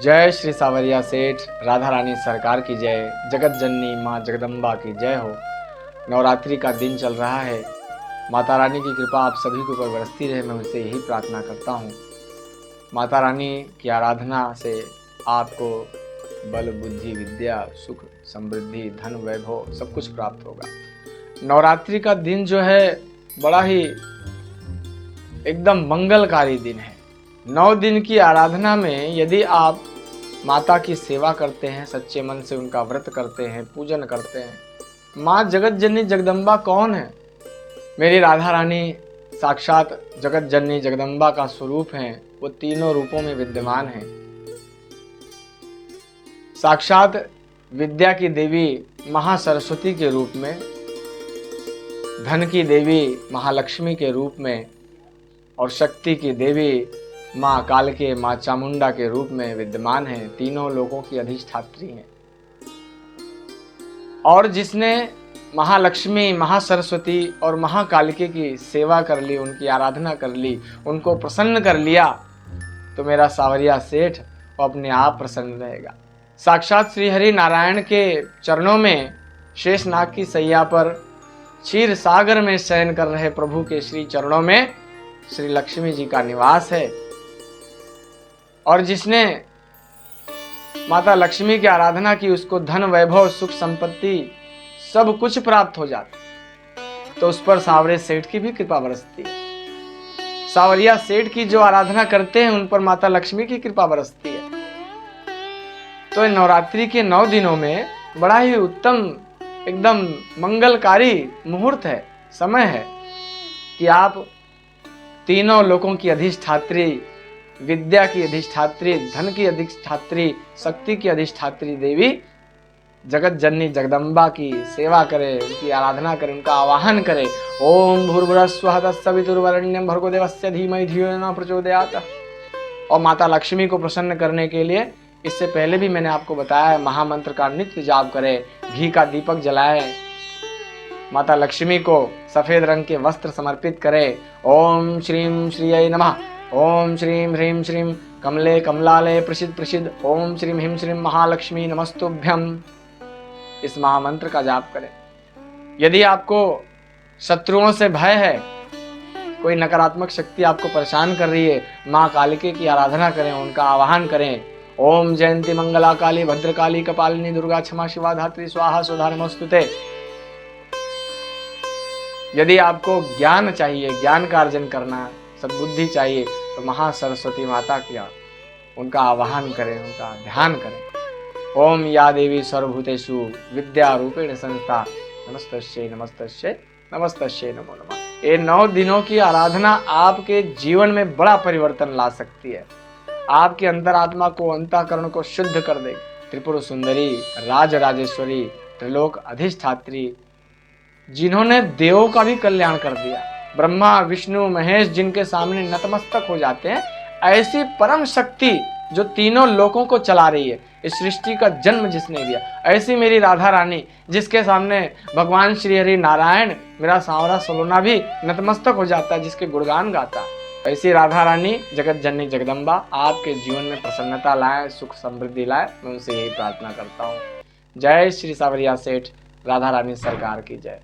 जय श्री सावरिया सेठ, राधा रानी सरकार की जय, जगत जननी माँ जगदम्बा की जय हो। नवरात्रि का दिन चल रहा है। माता रानी की कृपा आप सभी के ऊपर बरसती रहे, मैं उनसे यही प्रार्थना करता हूँ। माता रानी की आराधना से आपको बल, बुद्धि, विद्या, सुख, समृद्धि, धन, वैभव सब कुछ प्राप्त होगा। नवरात्रि का दिन जो है बड़ा ही एकदम मंगलकारी दिन है। 9 दिन की आराधना में यदि आप माता की सेवा करते हैं, सच्चे मन से उनका व्रत करते हैं, पूजन करते हैं। माँ जगत जननी जगदम्बा कौन है? मेरी राधा रानी साक्षात जगत जननी जगदम्बा का स्वरूप है। वो तीनों रूपों में विद्यमान है। साक्षात विद्या की देवी महासरस्वती के रूप में, धन की देवी महालक्ष्मी के रूप में और शक्ति की देवी माँ कालके, माँ चामुंडा के रूप में विद्यमान है। तीनों लोगों की अधिष्ठात्री हैं। और जिसने महालक्ष्मी, महासरस्वती और महाकालिके की सेवा कर ली, उनकी आराधना कर ली, उनको प्रसन्न कर लिया, तो मेरा सावरिया सेठ वो अपने आप प्रसन्न रहेगा। साक्षात श्री हरि नारायण के चरणों में, शेषनाग की सैया पर क्षीर सागर में शयन कर रहे प्रभु के श्री चरणों में श्री लक्ष्मी जी का निवास है। और जिसने माता लक्ष्मी की आराधना की, उसको धन, वैभव, सुख, संपत्ति सब कुछ प्राप्त हो जाता, तो उस पर सावरे सेठ की भी कृपा बरसती है। सावरिया सेठ की जो आराधना करते हैं, उन पर माता लक्ष्मी की कृपा बरसती है। तो नवरात्रि के 9 दिनों में बड़ा ही उत्तम, एकदम मंगलकारी मुहूर्त है, समय है कि आप तीनों लोकों की अधिष्ठात्री, विद्या की अधिष्ठात्री, धन की अधिष्ठात्री, शक्ति की अधिष्ठात्री देवी जगत जननी जगदम्बा की सेवा करे, उनकी आराधना करे, उनका आवाहन करे। ओम भूर्भुवस्सुवः तत्सवितुर्वरेण्यं भर्गो देवस्य धीमहि धियो यो नः प्रचोदयात्। और माता लक्ष्मी को प्रसन्न करने के लिए, इससे पहले भी मैंने आपको बताया है, महामंत्र का नित्य जाप करे, घी का दीपक जलाए, माता लक्ष्मी को सफेद रंग के वस्त्र समर्पित करे। ओम श्रीम श्रीयै नमः, ओम श्रीम ह्रीम श्रीम कमले कमलालय प्रसिद्ध प्रसिद्ध, ओम श्रीम ह्रीम श्रीम महालक्ष्मी नमस्तुभ्यम, इस महामंत्र का जाप करें। यदि आपको शत्रुओं से भय है, कोई नकारात्मक शक्ति आपको परेशान कर रही है, माँ कालिके की आराधना करें, उनका आवाहन करें। ओम जयंती मंगला काली भद्रकाली कपालिनी दुर्गा क्षमा शिवा धात्री स्वाहा स्वधा नमोस्तुते। यदि आपको ज्ञान चाहिए, ज्ञान का अर्जन करना, सद्बुद्धि चाहिए, तो महासरस्वती माता की उनका आवाहन करें, उनका ध्यान करें। ओम या देवी सर्वभूतेषु विद्या रूपेण संस्था नमस्तस्यै नमस्तस्यै नमस्तस्यै नमो नमः। ये 9 दिनों की आराधना आपके जीवन में बड़ा परिवर्तन ला सकती है। आपके अंतरात्मा को, अंतःकरण को शुद्ध कर देगी। त्रिपुर सुंदरी, राज राजेश्वरी, त्रिलोक अधिष्ठात्री, जिन्होंने देवों का भी कल्याण कर दिया, ब्रह्मा विष्णु महेश जिनके सामने नतमस्तक हो जाते हैं, ऐसी परम शक्ति जो तीनों लोकों को चला रही है, इस सृष्टि का जन्म जिसने दिया, ऐसी मेरी राधा रानी जिसके सामने भगवान श्री हरि नारायण, मेरा सांवरा सलोना भी नतमस्तक हो जाता है, जिसके गुणगान गाता है, ऐसी राधा रानी जगत जननी जगदम्बा आपके जीवन में प्रसन्नता लाए, सुख समृद्धि लाए, मैं उनसे यही प्रार्थना करता हूँ। जय श्री सावरिया सेठ, राधा रानी सरकार की जय।